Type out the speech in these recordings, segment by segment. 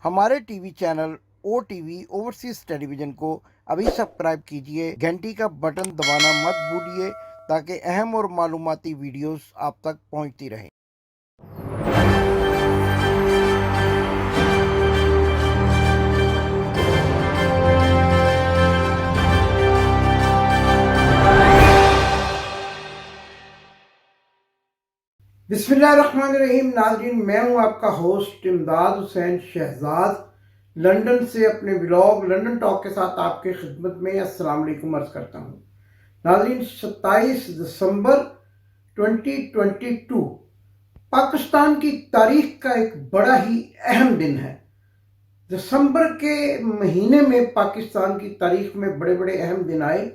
हमारे TV channel ओ TV overseas television को अभी सब्सक्राइब कीजिए, घंटी का बटन दबाना मत भूलिए ताकि अहम और मालूमाती वीडियोस आप तक पहुंचती रहें। बिस्मिल्लाहिर्रहमानिर्रहीम। नाज़रीन, मैं हूं आपका होस्ट इमदाद हुसैन शहजाद, लंदन से अपने व्लॉग लंदन टॉक के साथ आपके खिदमत में अस्सलाम वालेकुम अर्ज करता हूं। नाज़रीन, 27 दिसंबर 2022 पाकिस्तान की तारीख का एक बड़ा ही अहम दिन है। दिसंबर के महीने में पाकिस्तान की तारीख में बड़े बड़े अहम दिन आए,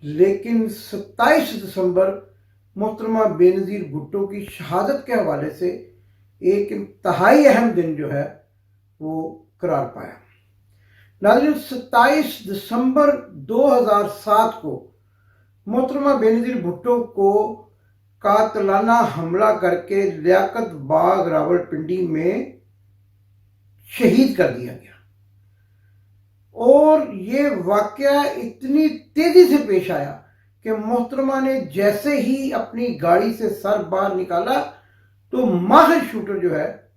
लेकिन 27 दिसंबर मोहतरमा बेनज़ीर भुट्टो की शहादत के हवाले से एक इंतहाई अहम दिन जो है वो करार पाया। नाज़रीन, 27 दिसंबर 2007 को मोहतरमा बेनज़ीर भुट्टो को कातलाना हमला करके लियाकत बाग रावलपिंडी में शहीद कर दिया गया और ये वाकया इतनी तेजी से पेश आया कि मोहतरमा ने जैसे ही अपनी गाड़ी से सर बाहर निकाला तो माहिर शूटर जो है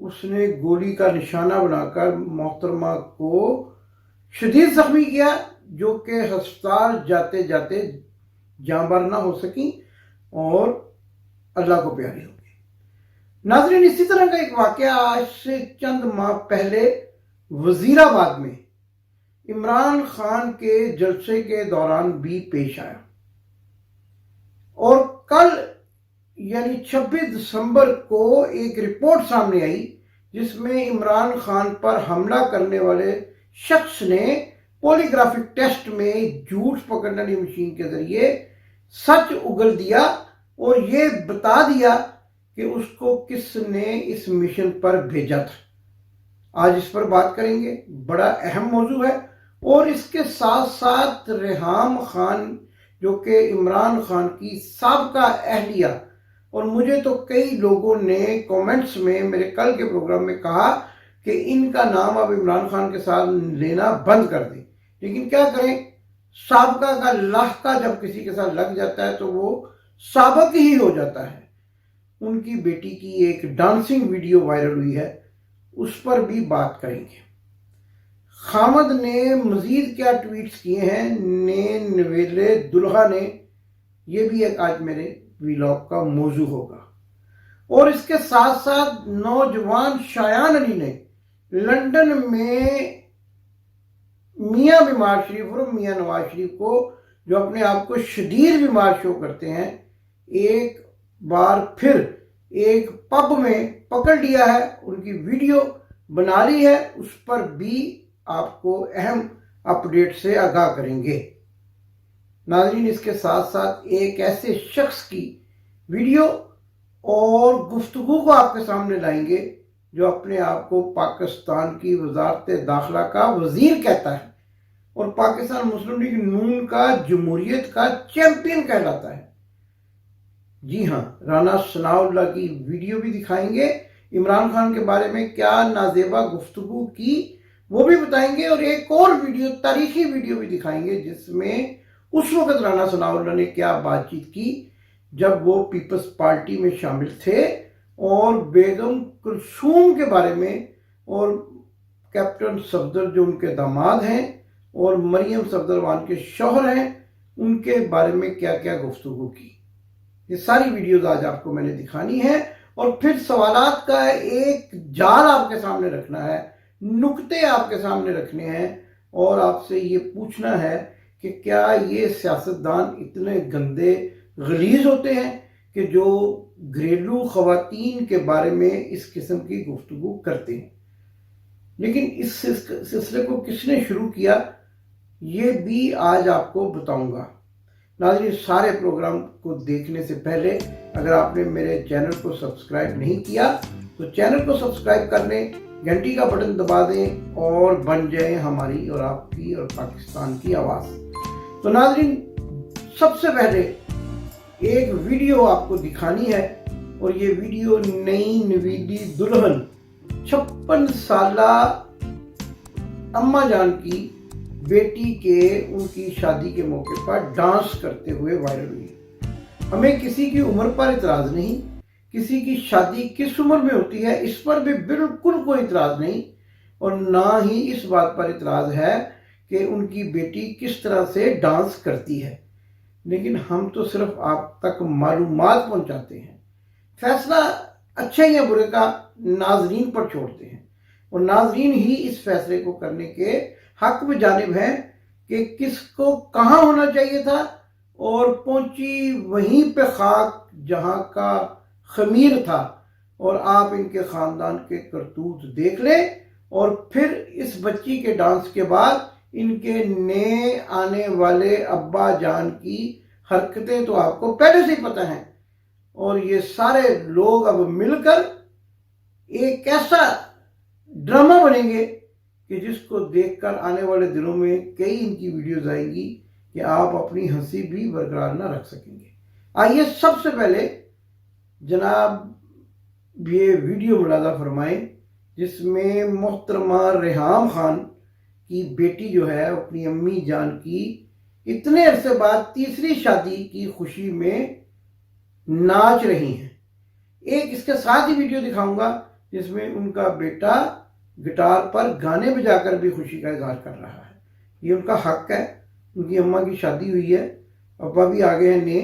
उसने गोली का निशाना बनाकर मोहतरमा को शदीद जख्मी किया, जो कि अस्पताल जाते जाते जांबार ना हो सकी और अल्लाह को प्यारी हो गई। नाज़रीन, इसी तरह का एक वाकया आज से चंद माह पहले वजीराबाद में इमरान खान के जलसे के दौरान भी पेश आया और कल यानी 26 दिसंबर को एक रिपोर्ट सामने आई जिसमें इमरान खान पर हमला करने वाले शख्स ने पॉलीग्राफिक टेस्ट में झूठ पकड़ने वाली मशीन के जरिए सच उगल दिया और ये बता दिया कि उसको किसने इस मिशन पर भेजा था। आज इस पर बात करेंगे, बड़ा अहम मौजू है। और इसके साथ साथ रेहाम खान जो कि इमरान खान की साबका अहलिया, और मुझे तो कई लोगों ने कमेंट्स में मेरे कल के प्रोग्राम में कहा कि इनका नाम अब इमरान खान के साथ लेना बंद कर दें, लेकिन क्या करें, साबका का लाहका जब किसी के साथ लग जाता है तो वो साबक ही हो जाता है। उनकी बेटी की एक डांसिंग वीडियो वायरल हुई है, उस पर भी बात करेंगे। खामद ने मजीद क्या ट्वीट्स किए हैं, ने नवेले दुल्हा ने, ये भी एक आज मेरे व्लॉग का मौजू होगा। और इसके साथ साथ नौजवान शायान अली ने लंदन में मियां बीमार शरीफ और मियां नवाज शरीफ को, जो अपने आप को शदीद बीमार शो करते हैं, एक बार फिर एक पब में पकड़ लिया है, उनकी वीडियो बना ली है, उस पर भी आपको अहम अपडेट से आगाह करेंगे। नाज़रीन, इसके साथ साथ एक ऐसे शख्स की वीडियो और गुफ्तगू को आपके सामने लाएंगे जो अपने आप को पाकिस्तान की वजारत दाखिला का वजीर कहता है और पाकिस्तान मुस्लिम लीग नून का जमहूरियत का चैंपियन कहलाता है। जी हाँ, राना सनाउल्लाह की वीडियो भी दिखाएंगे, इमरान खान के बारे में क्या नाजेबा गुफ्तगू की वो भी बताएंगे, और एक और वीडियो, तारीखी वीडियो भी दिखाएंगे जिसमें उस वक्त राना सनाउल्लाह ने क्या बातचीत की जब वो पीपल्स पार्टी में शामिल थे और बेगम कुलसूम के बारे में, और कैप्टन सफदर जो उनके दामाद हैं और मरियम सफदरवान के शौहर हैं, उनके बारे में क्या क्या गुफ्तगू की। ये सारी वीडियोज आज आपको मैंने दिखानी है और फिर सवालात का एक जाल आपके सामने रखना है, नुक्ते आपके सामने रखने हैं और आपसे ये पूछना है कि क्या ये सियासतदान इतने गंदे गलीज होते हैं कि जो घरेलू खवातीन के बारे में इस किस्म की गुफ्तगू करते हैं। लेकिन इस सिलसिले को किसने शुरू किया ये भी आज आपको बताऊंगा। नाज़रीन, सारे प्रोग्राम को देखने से पहले अगर आपने मेरे चैनल को सब्सक्राइब नहीं किया तो चैनल को सब्सक्राइब कर लें, घंटी का बटन दबा दें और बन जाए हमारी और आपकी और पाकिस्तान की आवाज़। तो नाज़रीन, सबसे पहले एक वीडियो आपको दिखानी है और ये वीडियो नई नवेली दुल्हन 56 साला अम्मा जान की बेटी के उनकी शादी के मौके पर डांस करते हुए वायरल हुई। हमें किसी की उम्र पर इतराज़ नहीं, किसी की शादी किस उम्र में होती है इस पर भी बिल्कुल कोई इतराज़ नहीं, और ना ही इस बात पर इतराज़ है कि उनकी बेटी किस तरह से डांस करती है। लेकिन हम तो सिर्फ आप तक मालूमात पहुंचाते हैं। फैसला अच्छे या बुरे का नाजरीन पर छोड़ते हैं, और नाजरीन ही इस फैसले को करने के हक में जानिब हैं कि किसको कहाँ होना चाहिए था, और पहुंची वहीं पे खाक जहां का खमीर था। और आप इनके ख़ानदान के करतूत देख लें, और फिर इस बच्ची के डांस के बाद इनके नए आने वाले अब्बा जान की हरकतें तो आपको पहले से ही पता हैं। और ये सारे लोग अब मिलकर एक ऐसा ड्रामा बनेंगे कि जिसको देखकर आने वाले दिनों में कई इनकी वीडियोस आएंगी कि आप अपनी हंसी भी बरकरार ना रख सकेंगे। आइए सबसे पहले जनाब ये वीडियो मुलाजा फरमाएं जिसमें मोहतरमा रेहाम खान की बेटी जो है अपनी अम्मी जान की इतने अरसे बाद तीसरी शादी की खुशी में नाच रही हैं। एक इसके साथ ही वीडियो दिखाऊंगा जिसमें उनका बेटा गिटार पर गाने बजाकर भी खुशी का इजहार कर रहा है। ये उनका हक है, उनकी अम्मा की शादी हुई है, अब्बा भी आ गए हैं ने,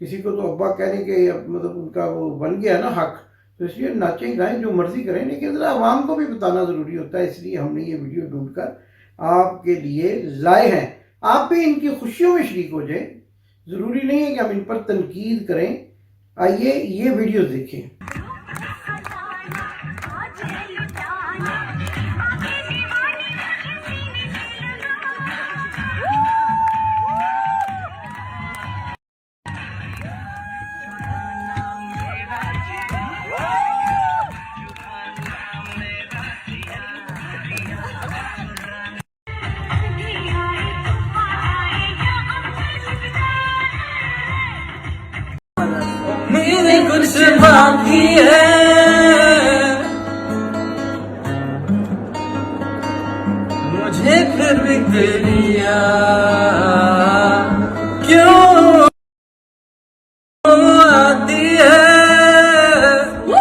किसी को तो अब्बा कहने के मतलब उनका वो बन गया ना हक, तो इसलिए नाचें गाएं जो मर्जी करें, लेकिन ज़रा आवाम को भी बताना ज़रूरी होता है। इसलिए हमने ये वीडियो ढूंढकर आपके लिए लाए हैं। आप भी इनकी खुशियों में शरीक हो जाएं, ज़रूरी नहीं है कि हम इन पर तनकीद करें। आइए ये वीडियो देखें। मेरे कुछ बाकी है, मुझे फिर भी तेरी याद क्यों आती है, न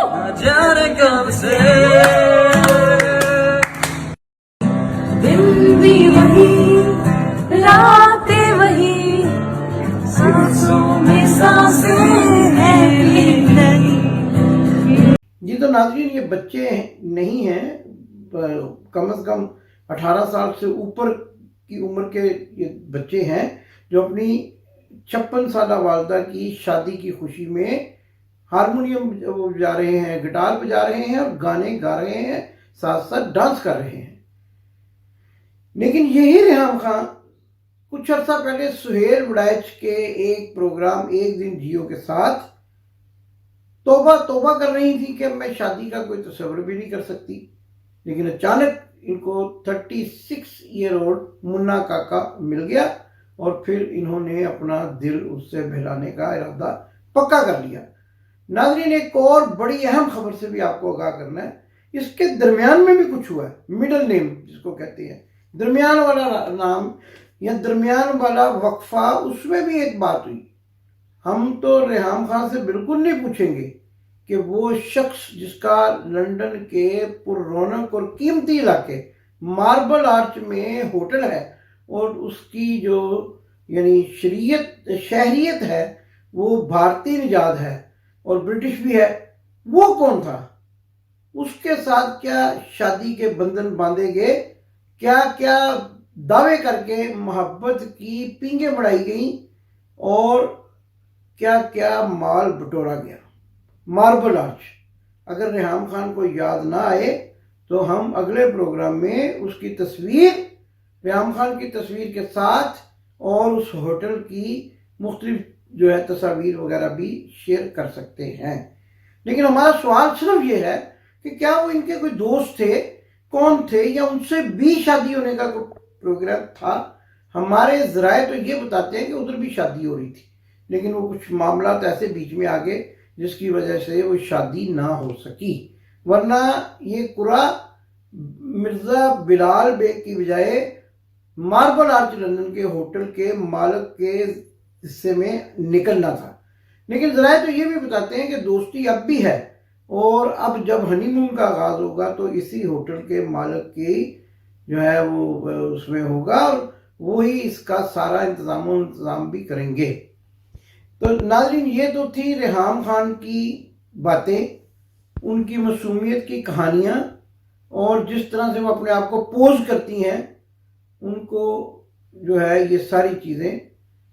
जाने कब से। दिन भी वही, रातें वही, सांसों में सांसें जी तो नाज़रीन, ये बच्चे नहीं हैं, कम से कम 18 साल से ऊपर की उम्र के ये बच्चे हैं जो अपनी 56 साला वालदा की शादी की खुशी में हारमोनियम बजा रहे हैं, गिटार बजा रहे हैं और गाने गा रहे हैं, साथ साथ डांस कर रहे हैं। लेकिन यही रेहाम खान कुछ अर्सा पहले सुहेल वड़ैच के एक प्रोग्राम एक दिन जियो के साथ तौबा तौबा कर रही थी कि मैं शादी का कोई तस्वर भी नहीं कर सकती। लेकिन अचानक इनको 36 ईयर ओल्ड मुन्ना काका मिल गया और फिर इन्होंने अपना दिल उससे बहलाने का इरादा पक्का कर लिया। नाज़रीन, एक और बड़ी अहम खबर से भी आपको आगाह करना है। इसके दरमियान में भी कुछ हुआ है, मिडल नेम जिसको कहते हैं, दरमियान वाला नाम या दरमियान वाला वक्फा, उसमें भी एक बात हुई। हम तो रेहाम खान से बिल्कुल नहीं पूछेंगे कि वो शख्स जिसका लंदन के पुररौनक और कीमती इलाके मार्बल आर्च में होटल है और उसकी जो यानी शहरियत है वो भारतीय निजात है और ब्रिटिश भी है, वो कौन था? उसके साथ क्या शादी के बंधन बांधे गए? क्या क्या दावे करके मोहब्बत की पींगे बढ़ाई गई और क्या क्या माल बटोरा गया? मार्बल आर्च, अगर रेहाम खान को याद ना आए तो हम अगले प्रोग्राम में उसकी तस्वीर, रेहाम खान की तस्वीर के साथ और उस होटल की मुख्तलिफ जो है तस्वीर वगैरह भी शेयर कर सकते हैं। लेकिन हमारा सवाल सिर्फ ये है कि क्या वो इनके कोई दोस्त थे, कौन थे, या उनसे भी शादी होने का कोई प्रोग्राम था? हमारे ज़राए तो ये बताते हैं कि उधर भी शादी हो रही थी, लेकिन वो कुछ मामला ऐसे बीच में आ गए जिसकी वजह से वो शादी ना हो सकी। ورنہ یہ قرعہ مرزا بلال بیگ کی بجائے ماربل آرچ لندن کے ہوٹل کے مالک کے حصے میں نکلنا تھا. لیکن ذرائع تو یہ بھی بتاتے ہیں کہ دوستی اب بھی ہے، اور اب جب ہنی مون کا آغاز ہوگا تو اسی ہوٹل کے مالک کی جو ہے وہ اس میں ہوگا، اور وہی اس کا سارا انتظام بھی کریں گے. تو ناظرین، یہ تو تھی ریحام خان کی باتیں، ان کی معصومیت کی کہانیاں، اور جس طرح سے وہ اپنے آپ کو پوز کرتی ہیں، ان کو جو ہے یہ ساری چیزیں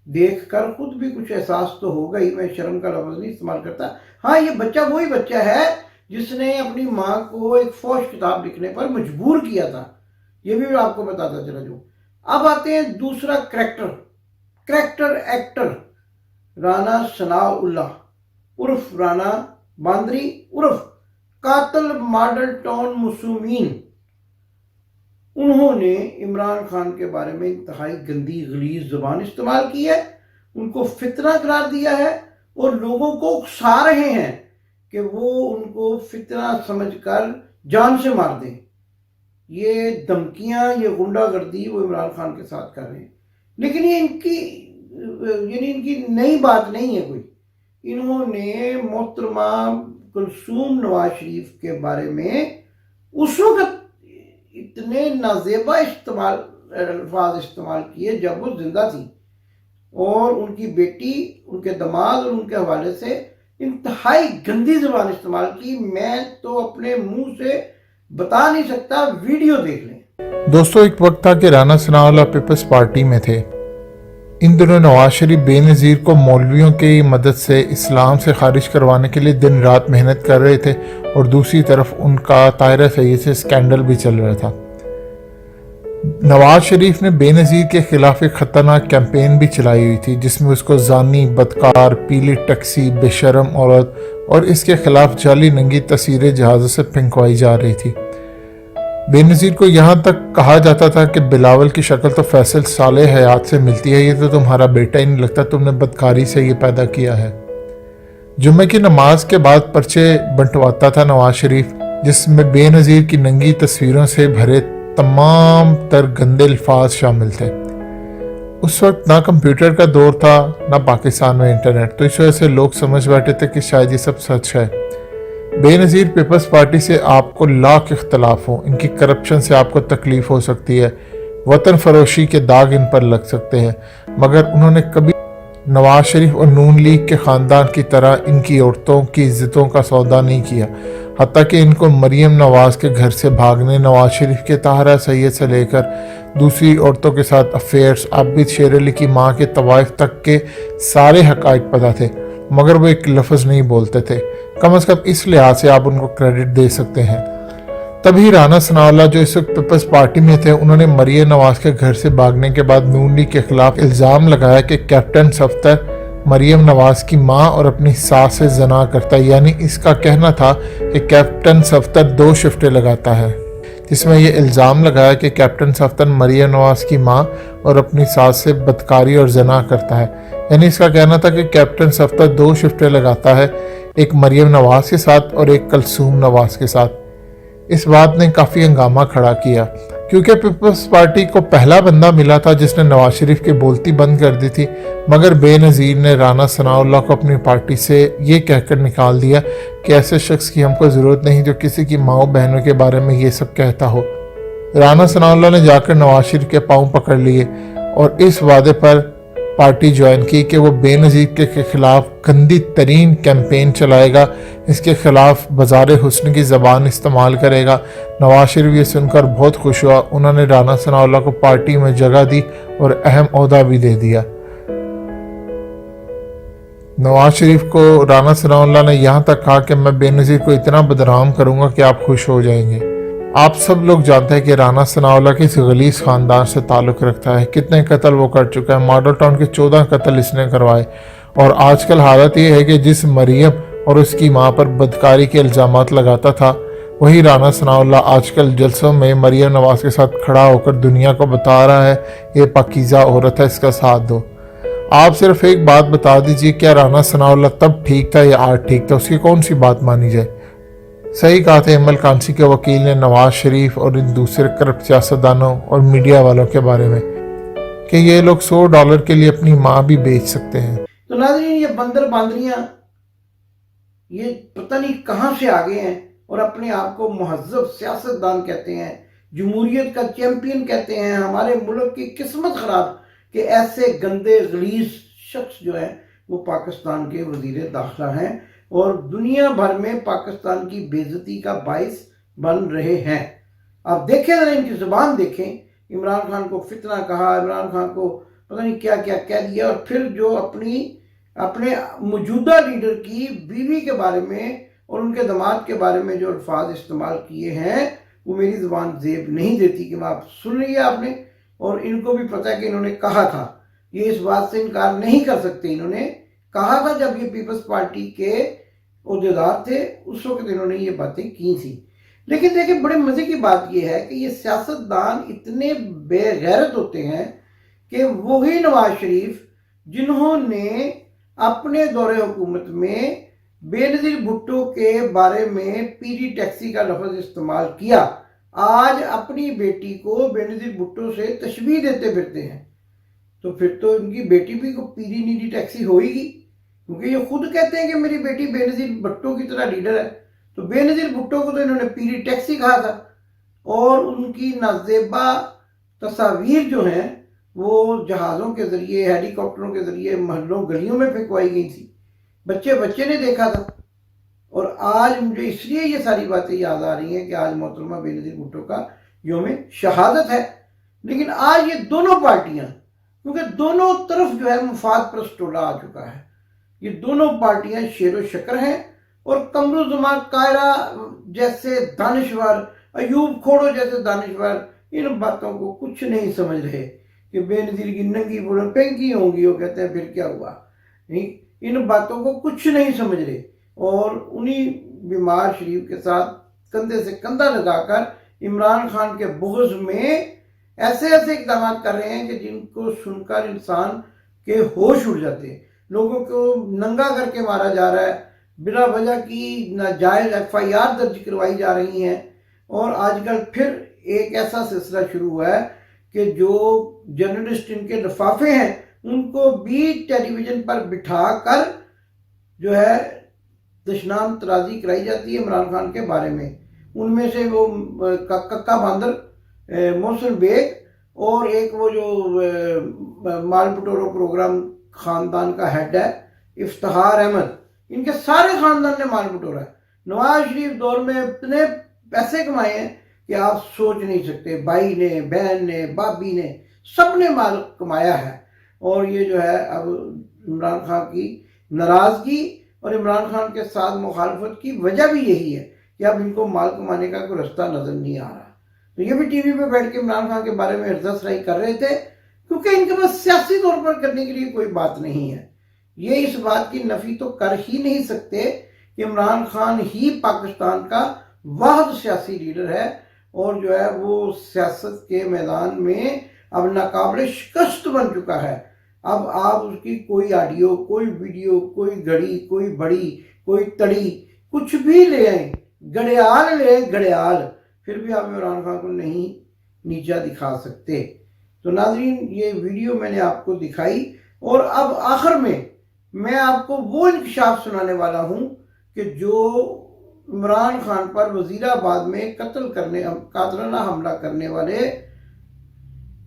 دیکھ کر خود بھی کچھ احساس تو ہوگا ہی. میں شرم کا لفظ نہیں استعمال کرتا. ہاں، یہ بچہ وہی بچہ ہے جس نے اپنی ماں کو ایک فوش کتاب لکھنے پر مجبور کیا تھا، یہ بھی میں آپ کو بتاتا چلا جاؤں. اب آتے ہیں دوسرا کریکٹر ایکٹر رانا ثناءاللہ عرف رانا باندری عرف قاتل ماڈل ٹاؤن معصومین. انہوں نے عمران خان کے بارے میں انتہائی گندی غلیظ زبان استعمال کی ہے، ان کو فتنہ قرار دیا ہے، اور لوگوں کو اکسا رہے ہیں کہ وہ ان کو فتنہ سمجھ کر جان سے مار دیں. یہ دھمکیاں، یہ غنڈہ گردی وہ عمران خان کے ساتھ کر رہے ہیں. لیکن یہ ان کی نئی بات نہیں ہے کوئی. انہوں نے محترمہ کلثوم نواز شریف کے بارے میں اس وقت اتنے نازیبا الفاظ استعمال کیے جب وہ زندہ تھی، اور ان کی بیٹی، ان کے داماد اور ان کے حوالے سے انتہائی گندی زبان استعمال کی. میں تو اپنے منہ سے بتا نہیں سکتا، ویڈیو دیکھ لیں. دوستو، ایک وقت تھا کہ رانا ثناءاللہ پیپلز پارٹی میں تھے. ان دنوں نواز شریف بے نظیر کو مولویوں کی مدد سے اسلام سے خارج کروانے کے لیے دن رات محنت کر رہے تھے، اور دوسری طرف ان کا طاہرہ سید سے سکینڈل بھی چل رہا تھا. نواز شریف نے بے نظیر کے خلاف ایک خطرناک کیمپین بھی چلائی ہوئی تھی، جس میں اس کو زانی، بدکار، پیلی ٹیکسی، بے شرم عورت اور اس کے خلاف جعلی ننگی تصویریں جہازوں سے پھینکوائی جا رہی تھی. بے نظیر کو یہاں تک کہا جاتا تھا کہ بلاول کی شکل تو فیصل صالح حیات سے ملتی ہے، یہ تو تمہارا بیٹا ہی نہیں لگتا، تم نے بدکاری سے یہ پیدا کیا ہے. جمعہ کی نماز کے بعد پرچے بنٹواتا تھا نواز شریف، جس میں بے نظیر کی ننگی تصویروں سے بھرے تمام تر گندے الفاظ شامل تھے. اس وقت نہ کمپیوٹر کا دور تھا، نہ پاکستان میں انٹرنیٹ، تو اس وجہ سے لوگ سمجھ بیٹھے تھے کہ شاید یہ سب سچ ہے. بے نظیر پیپلز پارٹی سے آپ کو لاکھ اختلاف ہوں، ان کی کرپشن سے آپ کو تکلیف ہو سکتی ہے، وطن فروشی کے داغ ان پر لگ سکتے ہیں، مگر انہوں نے کبھی نواز شریف اور نون لیگ کے خاندان کی طرح ان کی عورتوں کی عزتوں کا سودا نہیں کیا. حتیٰ کہ ان کو مریم نواز کے گھر سے بھاگنے، نواز شریف کے طاہرہ سید سے لے کر دوسری عورتوں کے ساتھ افیئرز، عابد شیر علی کی ماں کے طوائف تک کے سارے حقائق پتہ تھے، مگر وہ ایک لفظ نہیں بولتے تھے. کم از کم اس لحاظ سے آپ ان کو کریڈٹ دے سکتے ہیں. تبھی رانا ثناءاللہ جو اس وقت پیپلز پارٹی میں تھے، انہوں نے مریم نواز کے گھر سے بھاگنے کے بعد نون لیگ کے خلاف الزام لگایا کہ کیپٹن صفدر مریم نواز کی ماں اور اپنی ساس سے زنا کرتا ہے. یعنی اس کا کہنا تھا کہ کیپٹن صفدر 2 شفٹیں لگاتا ہے، جس میں یہ الزام لگایا کہ کیپٹن صفدر مریم نواز کی ماں اور اپنی ساس سے بدکاری اور زنا کرتا ہے. یعنی اس کا کہنا تھا کہ کیپٹن صفدر 2 شفٹیں لگاتا ہے، ایک مریم نواز کے ساتھ اور ایک کلثوم نواز کے ساتھ. اس بات نے کافی ہنگامہ کھڑا کیا، کیونکہ پیپلز پارٹی کو پہلا بندہ ملا تھا جس نے نواز شریف کی بولتی بند کر دی تھی، مگر بے نظیر نے رانا ثناءاللہ کو اپنی پارٹی سے یہ کہہ کر نکال دیا کہ ایسے شخص کی ہم کو ضرورت نہیں جو کسی کی ماؤں بہنوں کے بارے میں یہ سب کہتا ہو. رانا ثناءاللہ نے جا کر نواز شریف کے پاؤں پکڑ لیے اور اس وعدے پر پارٹی جوائن کی کہ وہ بے نظیر کے خلاف گندی ترین کیمپین چلائے گا، اس کے خلاف بازار حسن کی زبان استعمال کرے گا. نواز شریف یہ سن کر بہت خوش ہوا، انہوں نے رانا ثناءاللہ کو پارٹی میں جگہ دی اور اہم عہدہ بھی دے دیا. نواز شریف کو رانا ثناءاللہ نے یہاں تک کہا کہ میں بے نظیر کو اتنا بدنام کروں گا کہ آپ خوش ہو جائیں گے. آپ سب لوگ جانتے ہیں کہ رانا ثناءاللہ کس غلیظ خاندان سے تعلق رکھتا ہے، کتنے قتل وہ کر چکا ہے. ماڈل ٹاؤن کے 14 قتل اس نے کروائے، اور آج کل حالت یہ ہے کہ جس مریم اور اس کی ماں پر بدکاری کے الزامات لگاتا تھا، وہی رانا ثناءاللہ آج کل جلسوں میں مریم نواز کے ساتھ کھڑا ہو کر دنیا کو بتا رہا ہے یہ پاکیزہ عورت ہے، اس کا ساتھ دو. آپ صرف ایک بات بتا دیجئے، کیا رانا ثناءاللہ تب ٹھیک تھا یا آج ٹھیک تھا؟ اس کی کون سی بات مانی جائے؟ सही कहा था इमल कांसी के वकील ने नवाज शरीफ और इन दूसरे करप्ट सियासतदानों और मीडिया वालों के बारे में कि ये लोग $100 के लिए अपनी माँ भी बेच सकते हैं। तो नाज़रीन, ये बंदर बांदरियां ये पता नहीं कहाँ से आ गए हैं और अपने आप को महज़्ज़ब सियासतदान कहते हैं, जमहूरियत का चैंपियन कहते हैं। हमारे मुल्क की किस्मत ख़राब कि ऐसे गंदे गलीज़ शख्स जो है वो पाकिस्तान के वज़ीर दाखिला हैं और दुनिया भर में पाकिस्तान की बेइज्जती का बाइस बन रहे हैं। आप देखें ज़रा इनकी ज़ुबान देखें, इमरान खान को फितना कहा, इमरान खान को पता नहीं क्या क्या कह दिया, और फिर जो अपने मौजूदा लीडर की बीवी के बारे में और उनके दामाद के बारे में जो अल्फाज इस्तेमाल किए हैं वो मेरी ज़ुबान ज़ेब नहीं देती कि मैं आप सुन रही है आपने। और इनको भी पता है कि इन्होंने कहा था, ये इस बात से इनकार नहीं कर सकते। इन्होंने कहा था जब ये पीपल्स पार्टी के ओहदेदार थे उस वक्त इन्होंने ये बातें की थी। लेकिन देखिए, बड़े मज़े की बात ये है कि ये सियासतदान इतने बेगैरत होते हैं कि वही नवाज शरीफ जिन्होंने अपने दौरे हुकूमत में बेनज़ीर भुट्टो के बारे में पीरी टैक्सी का लफ्ज़ इस्तेमाल किया, आज अपनी बेटी को बेनज़ीर भुट्टो से तशबीह देते फिरते हैं। तो फिर तो इनकी बेटी भी को पीरी नीडी टैक्सी होगी, क्योंकि ये खुद कहते हैं कि मेरी बेटी बेनज़ीर भुट्टो की तरह लीडर है। तो बेनज़ीर भुट्टो को तो इन्होंने पीरी टैक्सी कहा था और उनकी नाजेबा तस्वीर जो हैं वो जहाज़ों के ज़रिए, हेलीकॉप्टरों के ज़रिए महलों गलियों में फेंकवाई गई थी, बच्चे ने देखा था। और आज मुझे इसलिए ये सारी बातें याद आ रही हैं कि आज मोहतरमा बेनज़ीर भुट्टो का यौम शहादत है। लेकिन आज ये दोनों पार्टियां, क्योंकि दोनों तरफ जो है मुफाद परस्त टोला आ चुका है, ये दोनों पार्टियां शेर व शक्र हैं और कमरुज़्ज़मान कायरा जैसे दानिश्वर, अयूब खोड़ो जैसे दानिश्वर इन बातों को कुछ नहीं समझ रहे कि बेनज़ीर की नंगी पेंकी होंगी, वो कहते हैं फिर क्या हुआ। नहीं, इन बातों को कुछ नहीं समझ रहे और उन्हीं बीमार शरीफ के साथ कंधे से कंधा लगाकर इमरान खान के बुग़्ज़ में ऐसे ऐसे इक़दाम कर रहे हैं कि जिनको सुनकर इंसान के होश उड़ जाते हैं। लोगों को नंगा करके मारा जा रहा है, बिना वजह की नाजायज़ FIR दर्ज करवाई जा रही हैं। और आजकल फिर एक ऐसा सिलसिला शुरू हुआ है कि जो जर्नलिस्ट इनके लिफाफे हैं उनको भी टेलीविज़न पर बिठा कर जो है दशनाम तराजी कराई जाती है इमरान खान के बारे में। उनमें से वो कक्का बांदर मोहसिन बेग और एक वो जो माल पटोरो प्रोग्राम ख़ानदान का हेड है इफ्तिखार अहमद, इनके सारे ख़ानदान ने माल पटोरा है। नवाज शरीफ दौर में इतने पैसे कमाए हैं कि आप सोच नहीं सकते। भाई ने, बहन ने, बाबी ने, सब ने माल कमाया है। और ये जो है अब इमरान खान की नाराज़गी और इमरान खान के साथ मुखालफत की वजह भी यही है कि अब इनको माल कमाने का कोई रास्ता नज़र नहीं आ रहा। तो ये भी टीवी पे बैठ के इमरान खान के बारे में इर्ज़ा-सराई कर रहे थे, क्योंकि इनके पास सियासी तौर पर करने के लिए कोई बात नहीं है। ये इस बात की नफ़ी तो कर ही नहीं सकते कि इमरान खान ही पाकिस्तान का वाहिद सियासी लीडर है और जो है वो सियासत के मैदान में अब नाकाबिल शिकस्त बन चुका है। अब आप उसकी कोई ऑडियो, कोई वीडियो, कोई घड़ी, कोई बड़ी, कोई तड़ी, कुछ भी ले आए, घड़ियाल ले आए, घड़ियाल, फिर भी आप इमरान खान को नहीं नीचा दिखा सकते। तो नाज़रीन, ये वीडियो मैंने आपको दिखाई और अब आखिर में मैं आपको वो इंकशाफ सुनाने वाला हूँ कि जो इमरान खान पर वज़ीराबाद में कातलाना हमला करने वाले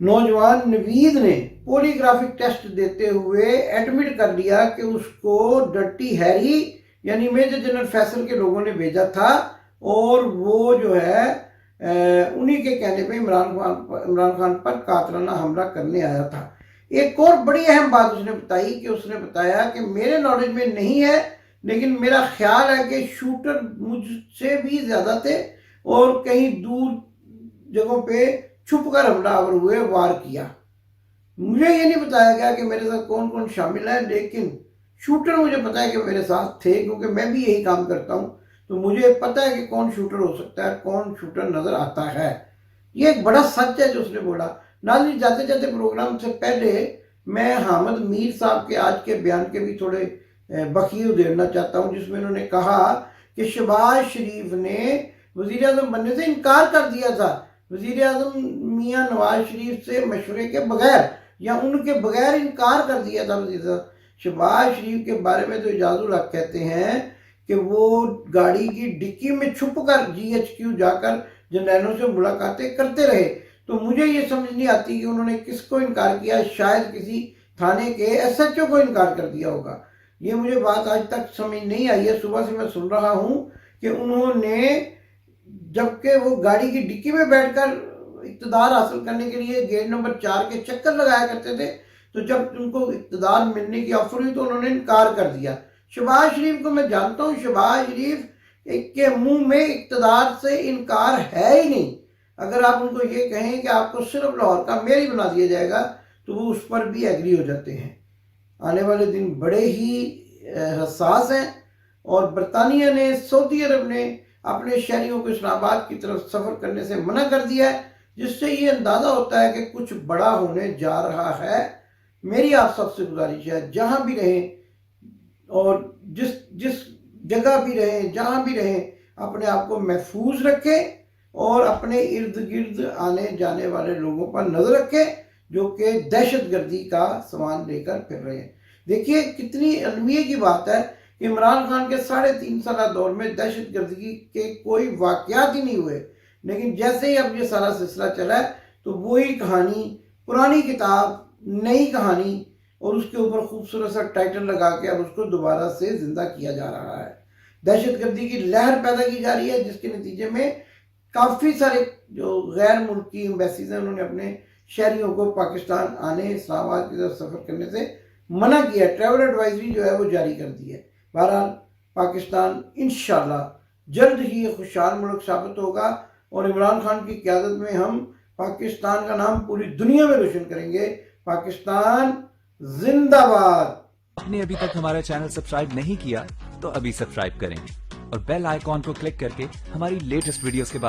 नौजवान नवीद ने पॉलीग्राफिक टेस्ट देते हुए एडमिट कर लिया कि उसको डर्टी हैरी यानी मेजर जनरल फैसल के लोगों ने भेजा था और वो जो है उन्हीं के कहने पे इमरान खान पर कातलाना हमला करने आया था। एक और बड़ी अहम बात उसने बताई कि उसने बताया कि मेरे नॉलेज में नहीं है, लेकिन मेरा ख्याल है कि शूटर मुझसे भी ज़्यादा थे और कहीं दूर जगहों पे छुप कर हमलावर हुए, वार किया। मुझे ये नहीं बताया गया कि मेरे साथ कौन कौन शामिल है, लेकिन शूटर मुझे पता है कि मेरे साथ थे, क्योंकि मैं भी यही काम करता हूँ। तो मुझे पता है कि कौन शूटर हो सकता है, कौन शूटर नज़र आता है। ये एक बड़ा सच है जो उसने बोला। नाज़रीन, जाते जाते प्रोग्राम से पहले मैं हामिद मीर साहब के आज के बयान के भी थोड़े बखिए उधेड़ना चाहता हूँ, जिसमें उन्होंने कहा کہ شہباز شریف نے وزیر اعظم بننے سے انکار کر دیا تھا، وزیر اعظم میاں نواز شریف سے مشورے کے بغیر یا ان کے بغیر انکار کر دیا تھا وزیر اعظم۔ شہباز شریف کے بارے میں تو اعجاز الحق کہتے ہیں کہ وہ گاڑی کی ڈکی میں چھپ کر GHQ جا کر جرنیلوں سے ملاقاتیں کرتے رہے۔ تو مجھے یہ سمجھ نہیں آتی کہ انہوں نے کس کو انکار کیا، شاید کسی تھانے کے SHO کو انکار کر دیا ہوگا۔ یہ مجھے بات آج تک سمجھ نہیں آئی ہے، صبح سے میں سن رہا ہوں کہ انہوں نے جبکہ وہ گاڑی کی ڈکی میں بیٹھ کر اقتدار حاصل کرنے کے لیے گیٹ نمبر 4 کے چکر لگایا کرتے تھے، تو جب ان کو اقتدار ملنے کی آفر ہوئی تو انہوں نے انکار کر دیا۔ شہباز شریف کو میں جانتا ہوں، شہباز شریف کے منہ میں اقتدار سے انکار ہے ہی نہیں۔ اگر آپ ان کو یہ کہیں کہ آپ کو صرف لاہور کا میئر ہی بنا دیا جائے گا تو وہ اس پر بھی ایگری ہو جاتے ہیں۔ آنے والے دن بڑے ہی حساس ہیں، اور برطانیہ نے، سعودی عرب نے اپنے شہریوں کو اسلام آباد کی طرف سفر کرنے سے منع کر دیا ہے، جس سے یہ اندازہ ہوتا ہے کہ کچھ بڑا ہونے جا رہا ہے۔ میری آپ سب سے گزارش ہے، جہاں بھی رہیں اور جس جگہ بھی رہیں، جہاں بھی رہیں، اپنے آپ کو محفوظ رکھیں اور اپنے ارد گرد آنے جانے والے لوگوں پر نظر رکھیں جو کہ دہشت گردی کا سامان لے کر پھر رہے ہیں۔ دیکھیے کتنی المیے کی بات ہے کہ عمران خان کے 3.5 سالہ دور میں دہشت گردی کے کوئی واقعات ہی نہیں ہوئے، لیکن جیسے ہی اب یہ سارا سلسلہ چلا ہے تو وہی کہانی، پرانی کتاب، نئی کہانی، اور اس کے اوپر خوبصورت سا ٹائٹل لگا کے اب اس کو دوبارہ سے زندہ کیا جا رہا ہے۔ دہشت گردی کی لہر پیدا کی جا رہی ہے، جس کے نتیجے میں کافی سارے جو غیر ملکی ایمبیسیز ہیں انہوں نے اپنے شہریوں کو پاکستان آنے، اسلام آباد کی طرف سفر کرنے سے منع کیا ہے، ٹریول ایڈوائزری جو ہے وہ جاری کر دی ہے۔ بہرحال پاکستان انشاءاللہ جلد ہی ایک خوشحال ملک ثابت ہوگا، اور عمران خان کی قیادت میں ہم پاکستان کا نام پوری دنیا میں روشن کریں گے۔ پاکستان زندہ باد۔ آپ نے ابھی تک ہمارا چینل سبسکرائب نہیں کیا تو ابھی سبسکرائب کریں اور بیل آئیکن کو کلک کر کے ہماری لیٹسٹ ویڈیوز کے بعد